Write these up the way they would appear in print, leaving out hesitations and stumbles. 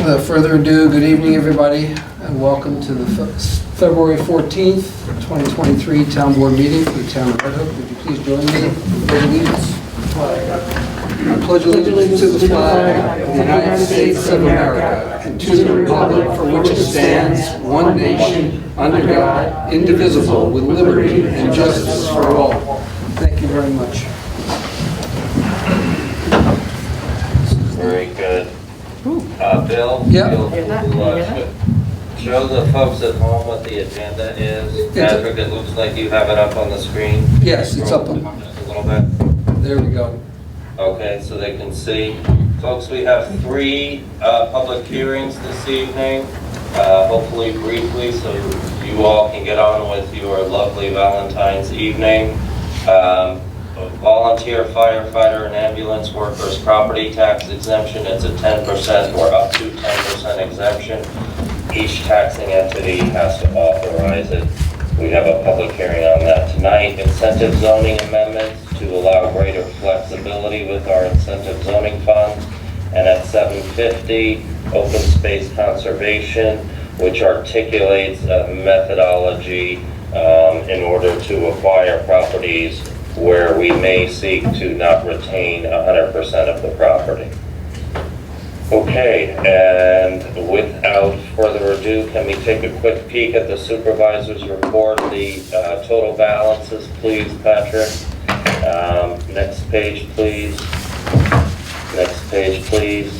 Without further ado, good evening, everybody, and welcome to the February 14th, 2023 Town Board meeting for the Town of Red Hook. Would you please join me in the pledge of allegiance? I pledge allegiance to the flag of the United States of America and to the republic for which it stands, one nation, under God, indivisible, with liberty and justice for all. Thank you very much. Very good. Bill? Yep. Show the folks at home what the agenda is. Patrick, it looks like you have it up on the screen. Yes, it's up. Just a little bit. There we go. Okay, so they can see. Folks, we have 3 public hearings this evening, hopefully briefly, so you all can get on with your lovely Valentine's evening. Volunteer firefighter and ambulance workers property tax exemption, it's a 10% or up to 10% exemption. Each taxing entity has to authorize it. We have a public hearing on that tonight. Incentive zoning amendments to allow greater flexibility with our incentive zoning fund. And at 7:50, open space conservation, which articulates a methodology in order to acquire properties where we may seek to not retain 100% of the property. Okay, and without further ado, can we take a quick peek at the supervisor's report, the total balances, please, Patrick? Next page, please. Next page, please.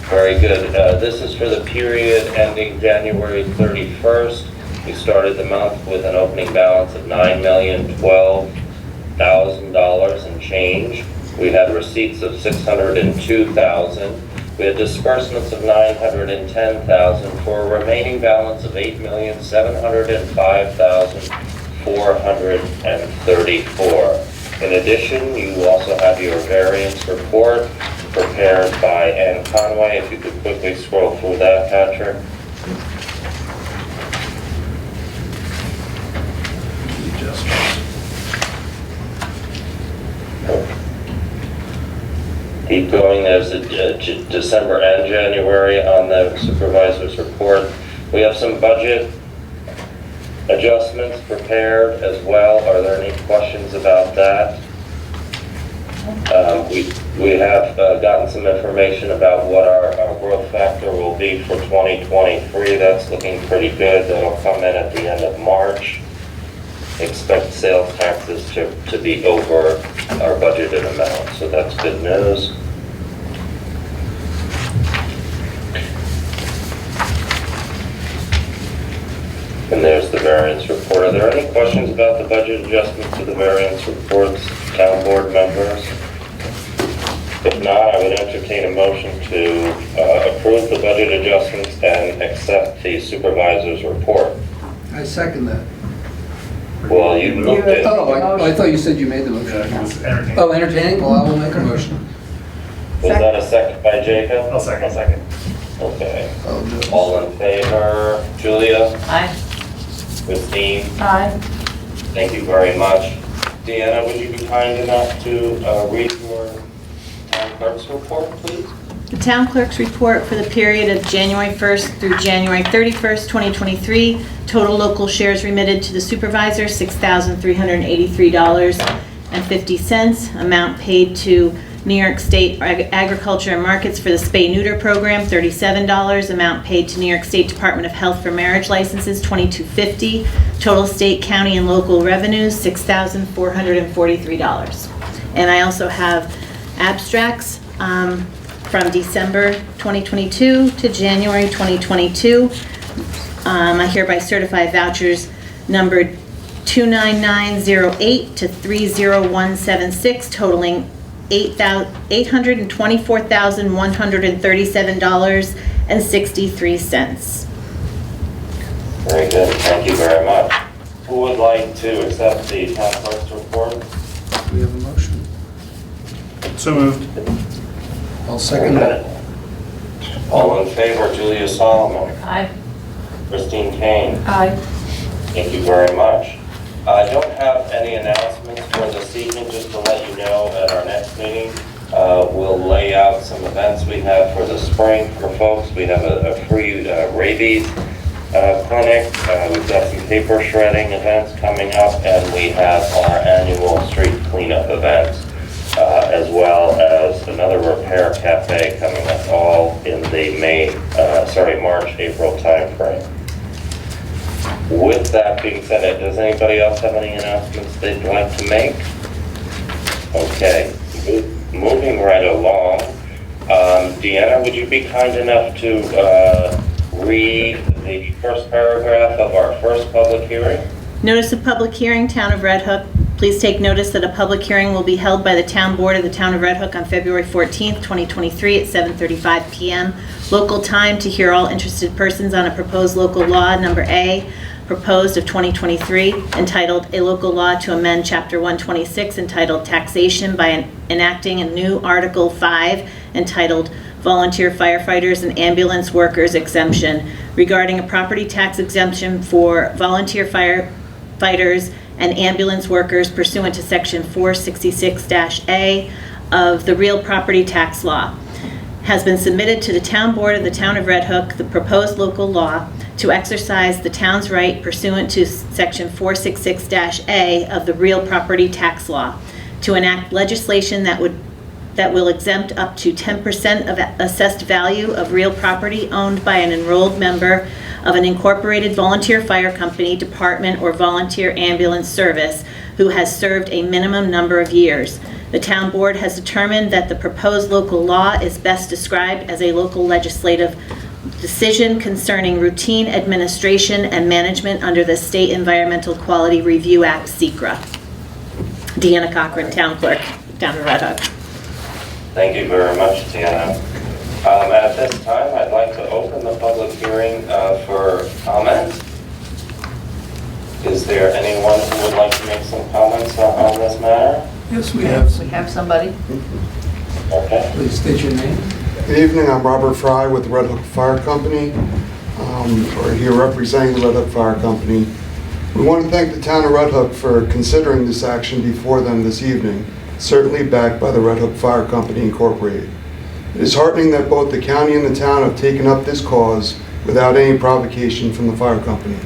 Very good. This is for the period ending January 31st. We started the month with an opening balance of $9,012,000 and change. We had receipts of $602,000. We had disbursements of $910,000 for a remaining balance of $8,705,434. In addition, you also have your variance report prepared by Ann Conway. If you could quickly scroll through that, Patrick. Keep going. There's a December and January on the supervisor's report. We have some budget adjustments prepared as well. Are there any questions about that? We have gotten some information about what our growth factor will be for 2023. That's looking pretty good. That'll come in at the end of March. Expect sales taxes to be over our budgeted amount, so that's good news. And there's the variance report. Are there any questions about the budget adjustments to the variance reports, town board members? If not, I would entertain a motion to approve the budget adjustments and accept the supervisor's report. I second that. Well, you moved it. Oh, I thought you said you made the motion. Entertaining. Oh, entertaining? Well, I will make a motion. Was that a second by Jacob? I'll second. Okay. Oh, no. All in favor? Julia? Aye. Christine? Aye. Thank you very much. Deanna, would you be kind enough to read your town clerk's report, please? The town clerk's report for the period of January 1st through January 31st, 2023. Total local shares remitted to the supervisor, $6,383.50. Amount paid to New York State Agriculture and Markets for the Spay-Neuter program, $37. Amount paid to New York State Department of Health for marriage licenses, $22.50. Total state, county, and local revenues, $6,443. And I also have abstracts from December 2022 to January 2022. I hereby certify vouchers numbered 29908 to 30176 totaling $824,137.63. Very good. Thank you very much. Who would like to accept the town clerk's report? We have a motion. So moved. I'll second that. All in favor, Julia Solomon. Aye. Christine Kane. Aye. Thank you very much. I don't have any announcements for this evening, just to let you know at our next meeting, We'll lay out some events we have for the spring for folks. We have a free rabies clinic. We've got some paper shredding events coming up, and we have our annual street cleanup events, as well as another repair cafe coming up, all in the March, April timeframe. With that being said, does anybody else have any announcements they'd like to make? Okay, moving right along. Deanna, would you be kind enough to read the first paragraph of our first public hearing? Notice of public hearing, Town of Red Hook. Please take notice that a public hearing will be held by the Town Board of the Town of Red Hook on February 14th, 2023 at 7:35 p.m. local time to hear all interested persons on a proposed local law, number A, proposed of 2023, entitled A Local Law to Amend Chapter 126, entitled Taxation by enacting a new Article 5, entitled Volunteer Firefighters and Ambulance Workers Exemption, regarding a property tax exemption for volunteer firefighters and ambulance workers pursuant to Section 466-A of the Real Property Tax Law. Has been submitted to the Town Board of the Town of Red Hook, the proposed local law to exercise the town's right pursuant to Section 466-A of the Real Property Tax Law to enact legislation that will exempt up to 10% of assessed value of real property owned by an enrolled member of an incorporated volunteer fire company, department, or volunteer ambulance service who has served a minimum number of years. The Town Board has determined that the proposed local law is best described as a local legislative decision concerning routine administration and management under the State Environmental Quality Review Act, SECRA. Deanna Cochran, Town Clerk, Town of Red Hook. Thank you very much, Deanna. At this time, I'd like to open the public hearing for comment. Is there anyone who would like to make some comments on this matter? Yes, we have. We have somebody? Okay. Please state your name. Good evening, I'm Robert Fry with the Red Hook Fire Company. We're here representing the Red Hook Fire Company. We want to thank the town of Red Hook for considering this action before them this evening, certainly backed by the Red Hook Fire Company Incorporated. It is heartening that both the county and the town have taken up this cause without any provocation from the fire company.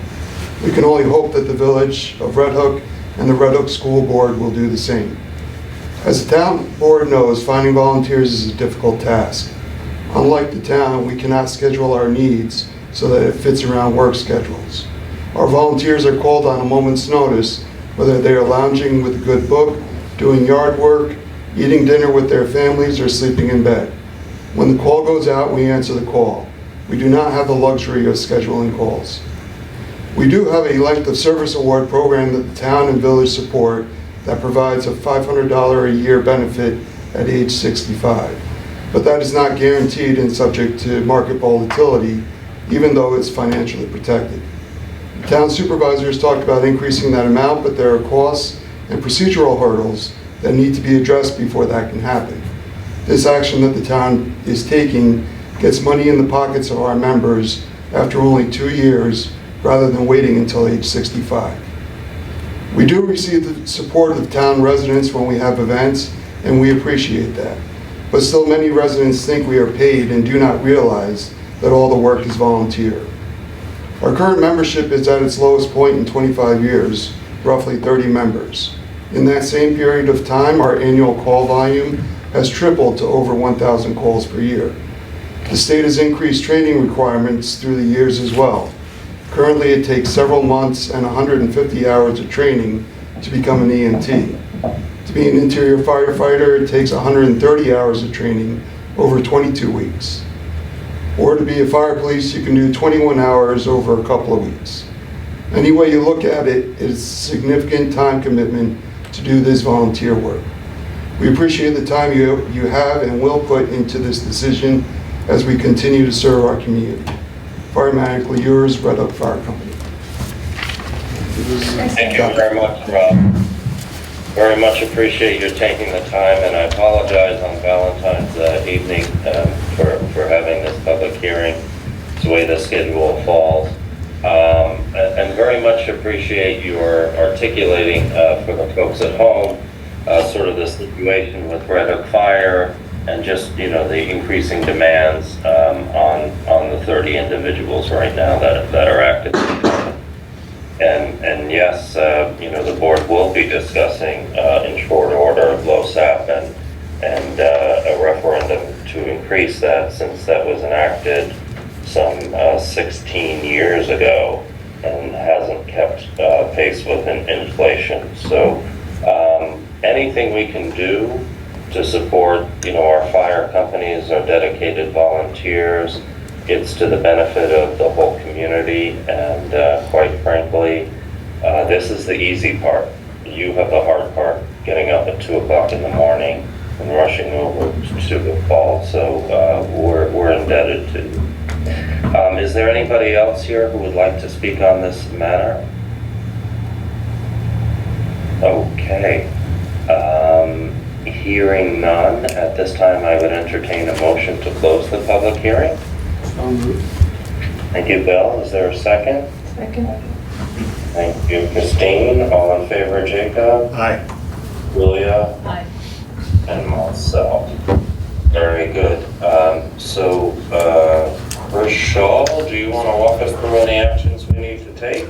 We can only hope that the village of Red Hook and the Red Hook School Board will do the same. As the town board knows, finding volunteers is a difficult task. Unlike the town, we cannot schedule our needs so that it fits around work schedules. Our volunteers are called on a moment's notice, whether they are lounging with a good book, doing yard work, eating dinner with their families, or sleeping in bed. When the call goes out, we answer the call. We do not have the luxury of scheduling calls. We do have a length of service award program that the town and village support that provides a $500 a year benefit at age 65. But that is not guaranteed and subject to market volatility, even though it's financially protected. The town supervisors talked about increasing that amount, but there are costs and procedural hurdles that need to be addressed before that can happen. This action that the town is taking gets money in the pockets of our members after only 2 years, rather than waiting until age 65. We do receive the support of town residents when we have events, and we appreciate that. But still, many residents think we are paid and do not realize that all the work is volunteer. Our current membership is at its lowest point in 25 years, roughly 30 members. In that same period of time, our annual call volume has tripled to over 1,000 calls per year. The state has increased training requirements through the years as well. Currently, it takes several months and 150 hours of training to become an EMT. To be an interior firefighter, it takes 130 hours of training over 22 weeks. Or to be a fire police, you can do 21 hours over a couple of weeks. Any way you look at it, it's a significant time commitment to do this volunteer work. We appreciate the time you have and will put into this decision as we continue to serve our community. Fireman, yours, Red Hook Fire Company. Thank you very much, Rob. Very much appreciate you taking the time, and I apologize on Valentine's evening for having this public hearing. It's the way the schedule falls. And very much appreciate your articulating for the folks at home sort of the situation with Red Hook Fire and just, the increasing demands on the 30 individuals right now that are active. And yes, the board will be discussing in short order LoSAP and a referendum to increase that, since that was enacted some 16 years ago and hasn't kept pace with inflation. So anything we can do to support, our fire companies, our dedicated volunteers, it's to the benefit of the whole community. And quite frankly, this is the easy part. You have the hard part, getting up at 2 o'clock in the morning and rushing over to the fall. So we're indebted to you. Is there anybody else here who would like to speak on this matter? Okay. Hearing none, at this time I would entertain a motion to close the public hearing. So moved. Thank you, Bill. Is there a second? Second. Thank you, Christine. All in favor, Jacob? Aye. Julia? Aye. And myself. Very good. Rochelle, do you want to walk us through any actions we need to take?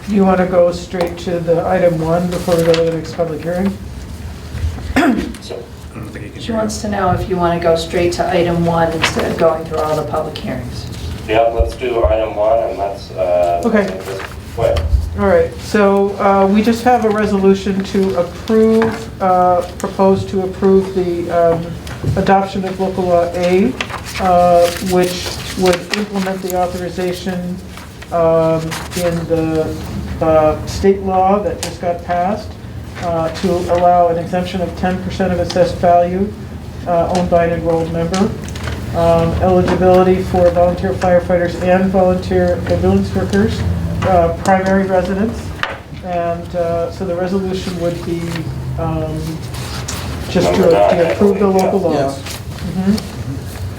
Do you want to go straight to the item 1 before we go to the next public hearing? So, I don't think you can. She wants to know if you want to go straight to item 1 instead of going through all the public hearings. yeah, let's do item 1 and let's, Okay. make this quick. All right, so we just have a resolution to approve, propose to approve the adoption of local law A, which would implement the authorization in the state law that just got passed to allow an exemption of 10% of assessed value owned by an enrolled member. Eligibility for volunteer firefighters and volunteer ambulance workers, primary residents. And so the resolution would be just Number 9, to approve the local laws.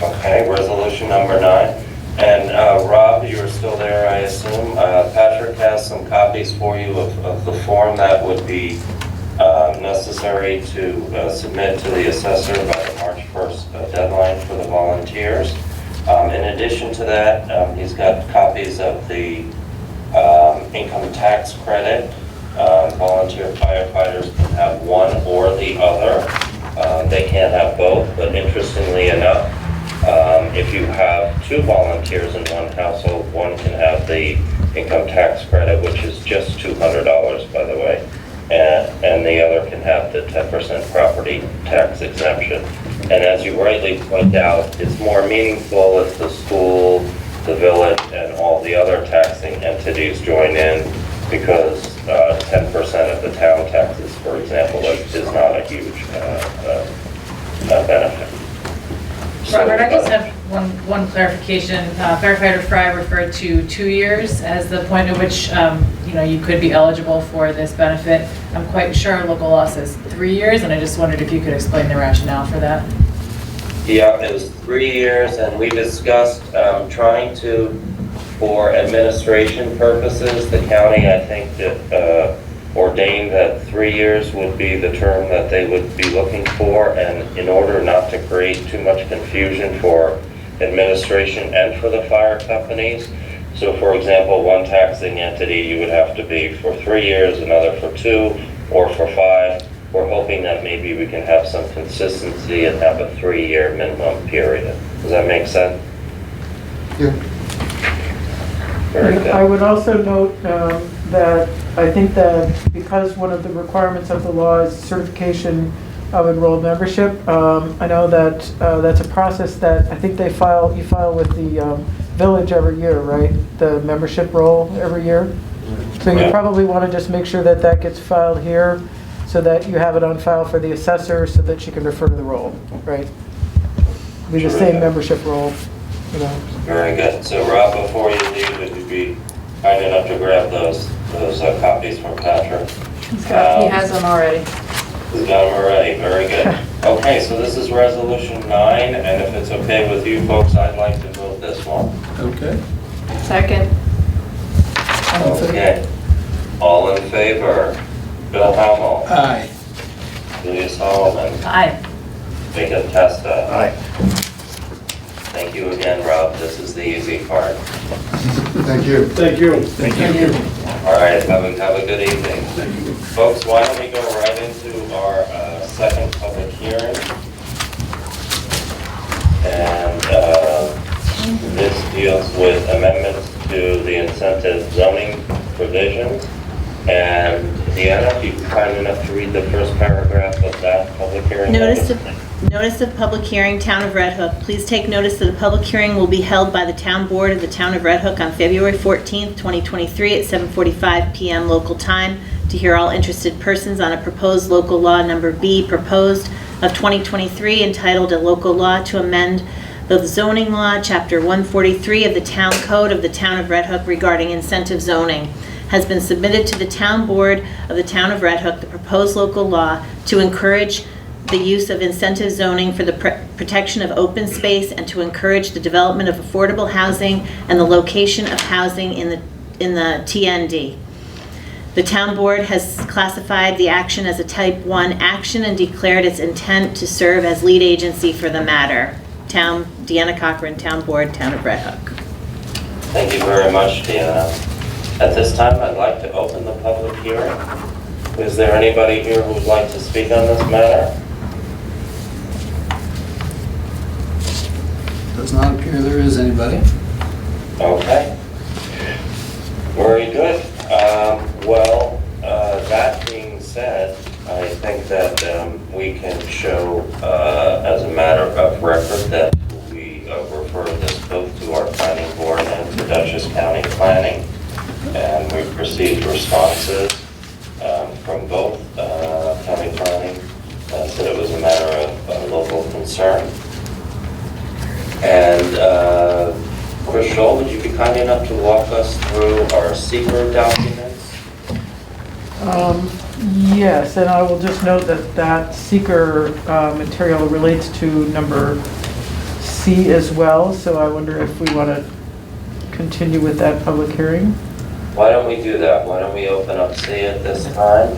Okay, resolution number 9. And Rob, you are still there, I assume. Patrick has some copies for you of the form that would be necessary to submit to the assessor by the March 1st deadline for the volunteers. In addition to that, he's got copies of the income tax credit. Volunteer firefighters can have one or the other. They can't have both, but interestingly enough, if you have 2 volunteers in one household, one can have the income tax credit, which is just $200, by the way, and the other can have the 10% property tax exemption. And as you rightly point out, it's more meaningful if the school, the village, and all the other taxing entities join in, because 10% of the town taxes, for example, is not a huge benefit. Robert, I just have one clarification. Firefighter Fry referred to 2 years as the point at which, you could be eligible for this benefit. I'm quite sure local law says 3 years, and I just wondered if you could explain the rationale for that. Yeah, it was 3 years, and we discussed trying to, for administration purposes, the county, I think, that ordained that 3 years would be the term that they would be looking for, and in order not to create too much confusion for administration and for the fire companies. So for example, one taxing entity, you would have to be for 3 years, another for 2, or for 5. We're hoping that maybe we can have some consistency and have a 3-year minimum period. Does that make sense? Yeah. Very good. I would also note that I think that because one of the requirements of the law is certification of enrolled membership, I know that that's a process that I think you file with the village every year, right? The membership roll every year. So you Right. probably want to just make sure that that gets filed here so that you have it on file for the assessor so that she can refer to the roll, right? Be the same membership roll, you know. Very good. So Rob, before you leave, would you be kind enough to grab those copies from Patrick? He has them already. He's got them already. Very good. Okay, so this is resolution 9, and if it's okay with you folks, I'd like to move this one. Okay. Second. Okay. All in favor? Bill Hamel, Aye. Julia Solomon, Aye. Jacob Testa. Aye. Thank you again, Rob. This is the easy part. Thank you. Thank you. Thank you. All right, have a good evening. Folks, why don't we go right into our second public hearing? And this deals with amendments to the incentive zoning provisions. And Deanna, if you'd be kind enough to read the first paragraph of that public hearing. Notice of public hearing, Town of Red Hook. Please take notice that a public hearing will be held by the Town Board of the Town of Red Hook on February 14th, 2023 at 7:45 PM local time to hear all interested persons on a proposed local law number B proposed of 2023 entitled a local law to amend the zoning law, Chapter 143 of the Town Code of the Town of Red Hook regarding incentive zoning. Has been submitted to the Town Board of the Town of Red Hook, the proposed local law to encourage the use of incentive zoning for the protection of open space and to encourage the development of affordable housing and the location of housing in the TND. The Town Board has classified the action as a Type 1 action and declared its intent to serve as lead agency for the matter. Deanna Cochran, Town Board, Town of Red Hook. Thank you very much, Deanna. At this time, I'd like to open the public hearing. Is there anybody here who would like to speak on this matter? Does not appear there is anybody. Okay. Very good. Well, that being said, I think that we can show as a matter of record that we refer this both to our planning board and to Dutchess County Planning. And we've received responses from both county planning, said it was a matter of local concern. And Chris Scholl, would you be kind enough to walk us through our secret documents? Yes, and I will just note that seeker material relates to number C as well, so I wonder if we want to continue with that public hearing. Why don't we do that? Why don't we open up C at this time?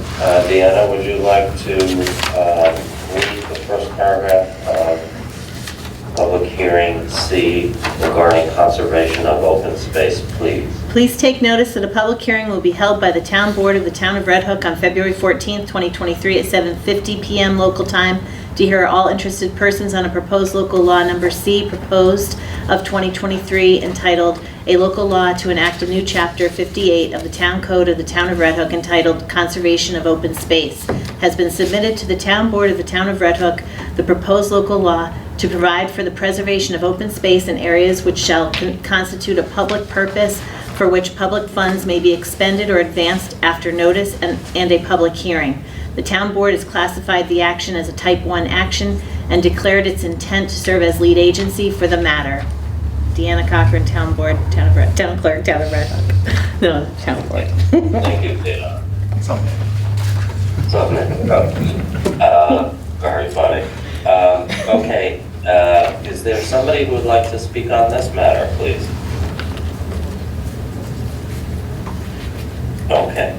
Deanna, would you like to read the first paragraph of public hearing C regarding conservation of open space, please? Please take notice that a public hearing will be held by the Town Board of the Town of Red Hook on February 14th, 2023 at 7:50 PM local time to hear all interested persons on a proposed local law number C proposed of 2023 entitled a local law to enact a new chapter 58 of the Town Code of the Town of Red Hook entitled Conservation of Open Space. Has been submitted to the Town Board of the Town of Red Hook, the proposed local law to provide for the preservation of open space in areas which shall constitute a public purpose for which public funds may be expended or advanced after notice and a public hearing. The Town Board has classified the action as a Type 1 action and declared its intent to serve as lead agency for the matter. Deanna Cochran, Town Board, Town Clerk, Town of Red Hook. No, Town Board. Thank you, Deanna. Something. Very funny. Okay, is there somebody who would like to speak on this matter, please? Okay.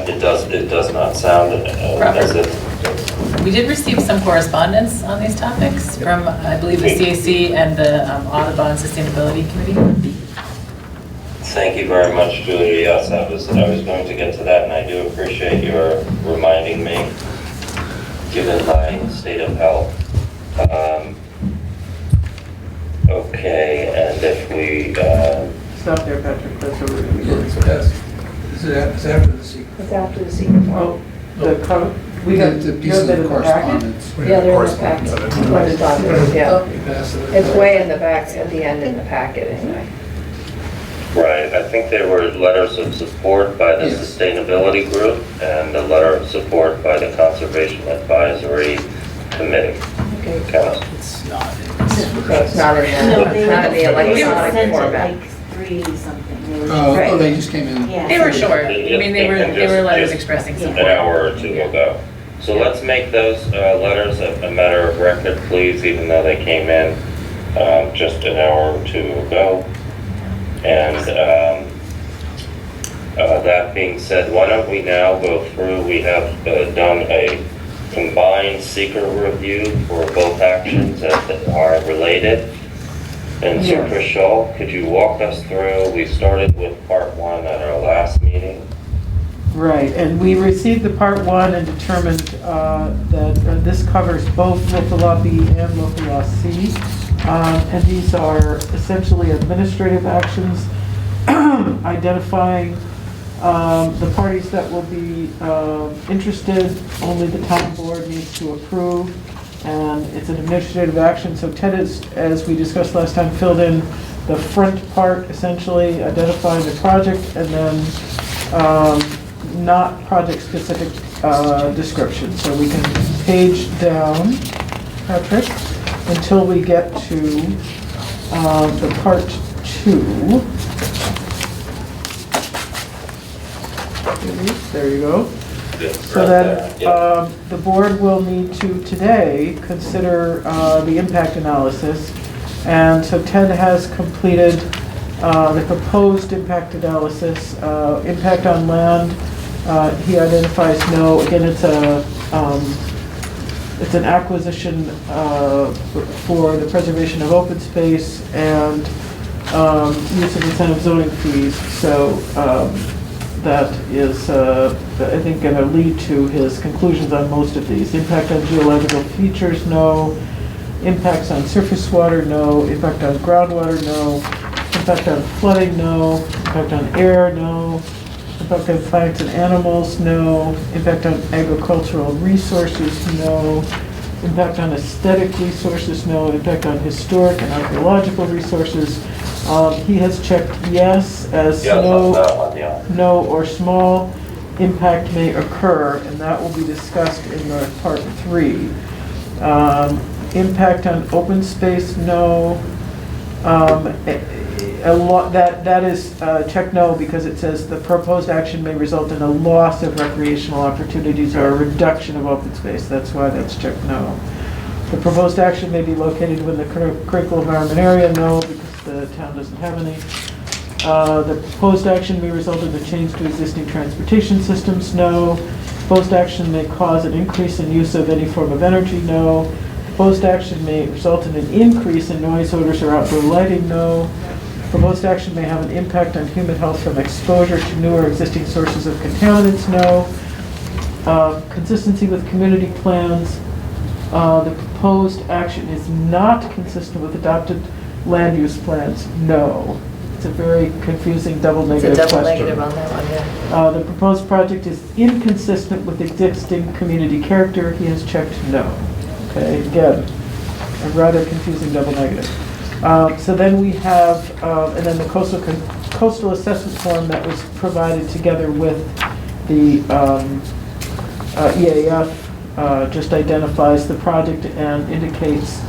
It does not sound as if... We did receive some correspondence on these topics from, I believe, the CAC and the Audubon Sustainability Committee. Thank you very much, Julia. Yes, I was going to get to that, and I do appreciate your reminding me, given my state of health. Okay, and if we... Stop there, Patrick, that's what we're going to be doing. Yes. It's after the secret. It's after the secret. Oh, we got The pieces of correspondence. Yeah, they're in the packet. What is on it, yeah. You pass it. It's way in the back, at the end in the packet anyway. Right, I think there were letters of support by the Yes. Sustainability Group and a letter of support by the Conservation Advisory Committee. Okay. Council. It's not. So it's not in the electronic format. Like 3-something. Oh, they just came in. Yeah. They were short. I mean, they were letters expressing An support. hour or two ago. So let's make those letters a matter of record, please, even though they came in just an hour or two ago. And that being said, why don't we now go through, we have done a combined seeker review for both actions that are related. And so, Yes. Chris Shaw, could you walk us through, we started with part one at our last meeting. Right, and we received the part one and determined that this covers both local law B and local law C. And these are essentially administrative actions, identifying the parties that will be interested. Only the town board needs to approve, and it's an administrative action. So Ted is, as we discussed last time, filled in the front part, essentially identifying the project, and then not project-specific description. So we can page down, Patrick, until we get to the part two. There you go. So then, the board will need to today consider the impact analysis. And so Ted has completed the proposed impact analysis, impact on land. He identifies no, again, it's an acquisition for the preservation of open space and use of incentive zoning fees. So that is, I think, going to lead to his conclusions on most of these. Impact on geological features, no. Impacts on surface water, no. Impact on groundwater, no. Impact on flooding, no. Impact on air, no. Impact on plants and animals, no. Impact on agricultural resources, no. Impact on aesthetic resources, no. Impact on historic and archaeological resources. He has checked yes as no or small impact may occur, and that will be discussed in the part three. Impact on open space, no. That is checked no, because it says the proposed action may result in a loss of recreational opportunities or a reduction of open space. That's why that's checked no. The proposed action may be located within the critical environment area, no, because the town doesn't have any. The proposed action may result in a change to existing transportation systems, no. Proposed action may cause an increase in use of any form of energy, no. Proposed action may result in an increase in noise, odors, or outdoor lighting, no. Proposed action may have an impact on human health from exposure to new or existing sources of contaminants, no. Consistency with community plans. The proposed action is not consistent with adopted land use plans, no. It's a very confusing double It's a negative double question. negative on that one, yeah. The proposed project is inconsistent with existing community character. He has checked no. Okay, again, a rather confusing double negative. So then we have, and then the coastal assessment form that was provided together with the EAF just identifies the project and indicates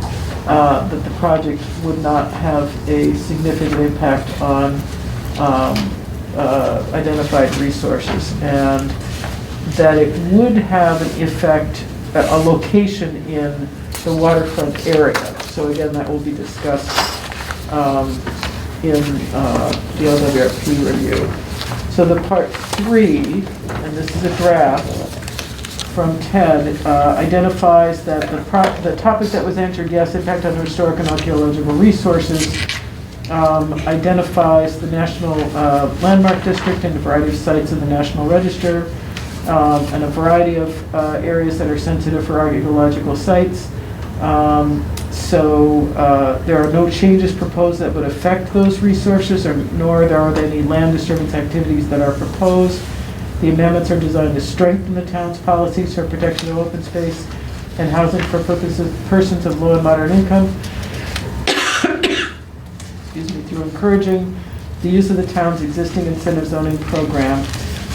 that the project would not have a significant impact on identified resources, and that it would have an effect, a location in the waterfront area. So again, that will be discussed in the LWRP review. So the part three, and this is a draft from Ted, identifies that the topic that was answered yes, impact on historic and archaeological resources, identifies the National Landmark District and a variety of sites in the National Register, and a variety of areas that are sensitive for archaeological sites. So there are no changes proposed that would affect those resources, nor are there any land disturbance activities that are proposed. The amendments are designed to strengthen the town's policies for protection of open space and housing for persons of low and moderate income, excuse me, through encouraging the use of the town's existing incentive zoning program.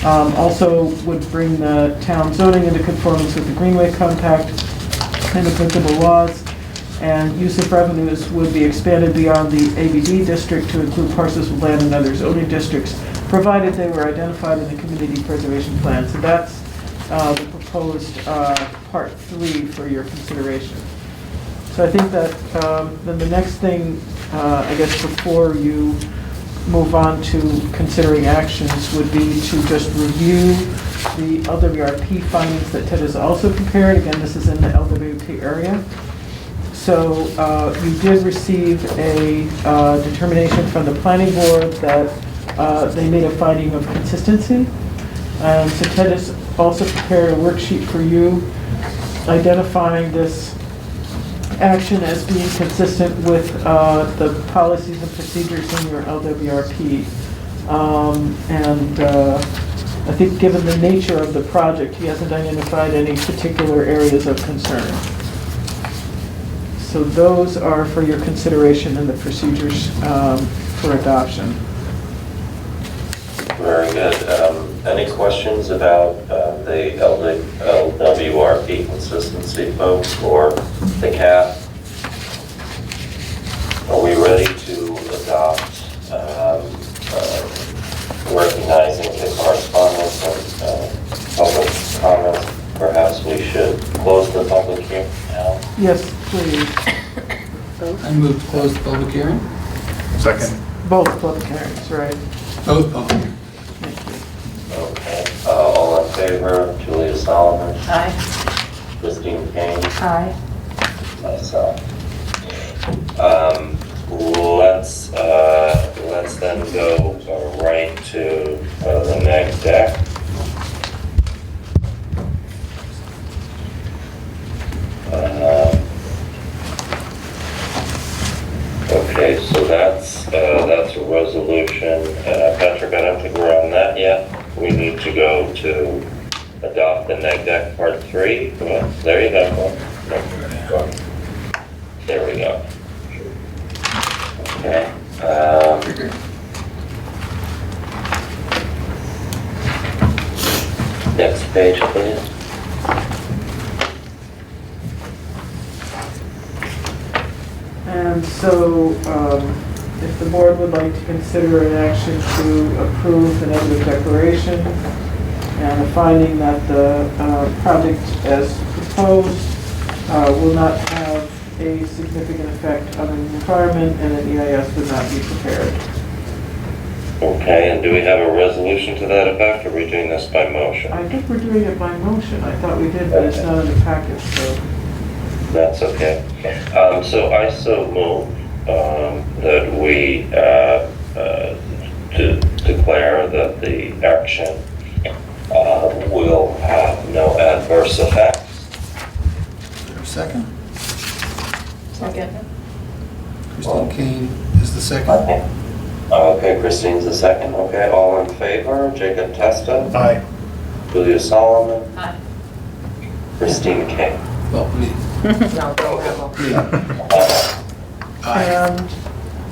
Also would bring the town zoning into conformance with the Greenway Compact and applicable laws, and use of revenues would be expanded beyond the ABD district to include parcels of land in other zoning districts, provided they were identified in the community preservation plan. So that's the proposed part three for your consideration. So I think that then the next thing, I guess, before you move on to considering actions would be to just review the LWRP findings that Ted has also prepared. Again, this is in the LWP area. So you did receive a determination from the planning board that they made a finding of consistency. So Ted has also prepared a worksheet for you identifying this action as being consistent with the policies and procedures in your LWRP. I think given the nature of the project, he hasn't identified any particular areas of concern. So those are for your consideration in the procedures for adoption. Very good. Any questions about the LWRP consistency, folks, or the CAP? Are we ready to adopt, recognizing the correspondence and public comments? Perhaps we should close the public hearing now. Yes, please. I move to close the public hearing. Second. Both public hearings, right? Both public hearings. Thank you. Okay. All in favor, Julia Solomon, Aye. Christine Kane, Aye. myself. Let's then go right to the next deck. Okay, so that's a resolution. Patrick, I don't think we're on that yet. We need to go to adopt the neg deck part 3. Well, there you go. There we go. Okay. Next page, please. And so, if the board would like to consider an action to approve the negative declaration and the finding that the project as proposed will not have a significant effect on the environment and an EIS would not be prepared. Okay, and do we have a resolution to that effect, or are we doing this by motion? I think we're doing it by motion. I thought we did, but it's not in the package, so. That's okay. So I so move that we to declare that the action will have no adverse effects. Is there a second? Second. Christine Kane is the second. Okay, Christine's the second. Okay, all in favor? Jacob Testa, Aye. Julia Solomon, Aye. Christine King. Well, me. No, go ahead. Aye. And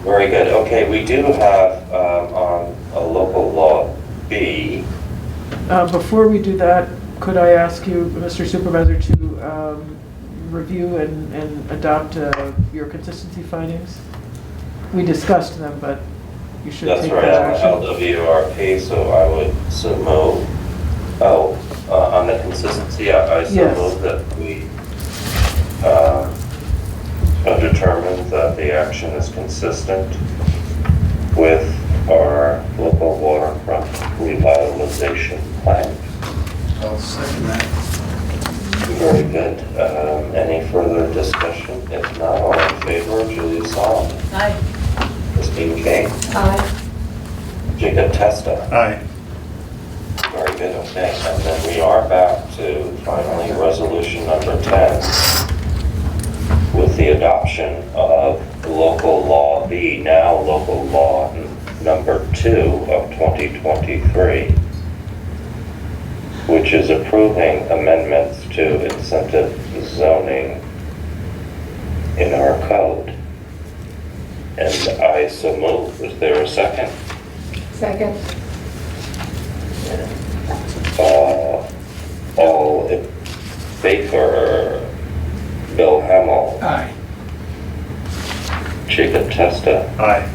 Very good. Okay, we do have on a local law B. before we do that, could I ask you, Mr. Supervisor, to review and adopt your consistency findings? We discussed them, but you should That's take right, that on action. LWRP, so I would so move. Oh, on the consistency, I so Yes. move that we determine that the action is consistent with our local waterfront revitalization plan. I'll second that. Very good. Any further discussion? If not, all in favor, Julia Solomon, Aye. Christine King, Aye. Jacob Testa. Aye. Very good, okay. And then we are back to finally resolution number 10 with the adoption of local law B, now local law number 2 of 2023, which is approving amendments to incentive zoning in our code. And I so move. Is there a second? Second. All in favor, Bill Hamel, Aye. Jacob Testa, Aye.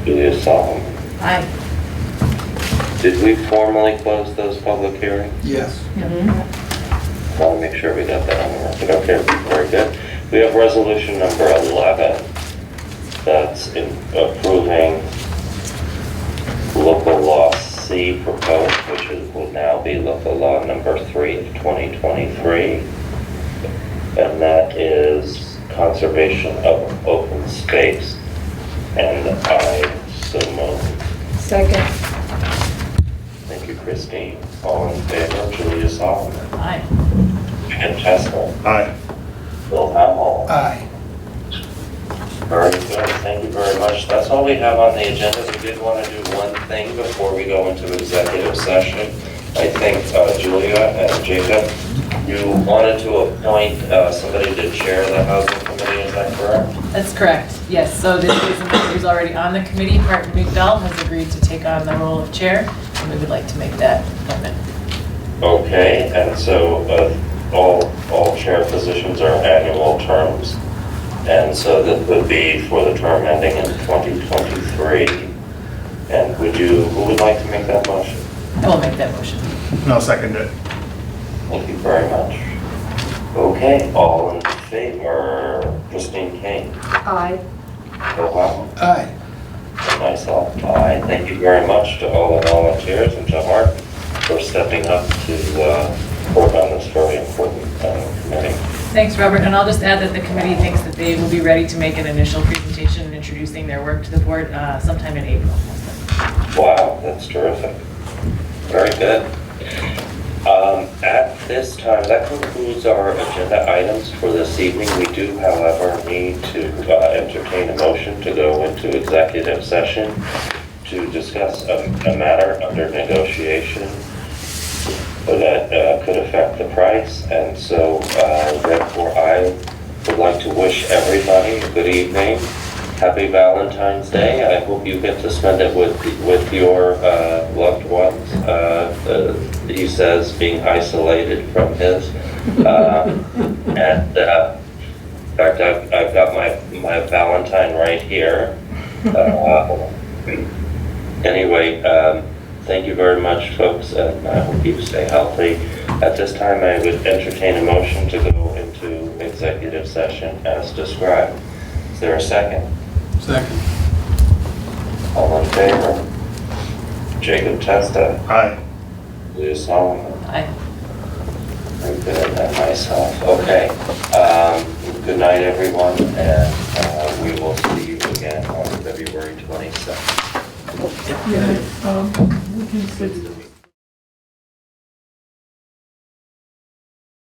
Julia Solomon. Aye. Did we formally close those public hearings? Yes. I want to make sure we got that on the record. Okay, very good. We have resolution number 11 that's in approving local law C proposed, which would now be local law number 3 of 2023. And that is conservation of open space. And I so move. Second. Thank you, Christine. All in favor, Julia Solomon. Aye. Ed Chesler. Aye. Bill Hamel. Aye. Very good, thank you very much. That's all we have on the agenda. We did want to do one thing before we go into executive session. I think Julia and Jacob, you wanted to appoint somebody to chair the housing committee, is that correct? That's correct, yes. So this is a member who's already on the committee. Martin McDowell has agreed to take on the role of chair, and we would like to make that appointment. Okay, and so all chair positions are annual terms. And so this would be for the term ending in 2023. And who would like to make that motion? I will make that motion. And I'll second it. Thank you very much. Okay, all in favor, Christine Kane, Aye. Bill Hamel, Aye. and myself, aye. Thank you very much to all the volunteers and to Mark for stepping up to work on this very important committee. Thanks, Robert. And I'll just add that the committee thinks that they will be ready to make an initial presentation introducing their work to the board sometime in April. Wow, that's terrific. Very good. At this time, that concludes our agenda items for this evening. We do, however, need to entertain a motion to go into executive session to discuss a matter under negotiation that could affect the price. And so, therefore, I would like to wish everybody a good evening. Happy Valentine's Day. I hope you get to spend it with your loved ones. He says being isolated from his. And in fact, I've got my Valentine right here. Anyway, thank you very much, folks, and I hope you stay healthy. At this time, I would entertain a motion to go into executive session as described. Is there a second? Second. All in favor? Jacob Testa, Aye. Lou Solomon, Aye. very good, and myself. Okay. Good night, everyone, and we will see you again on February 22nd. Yeah, we can sit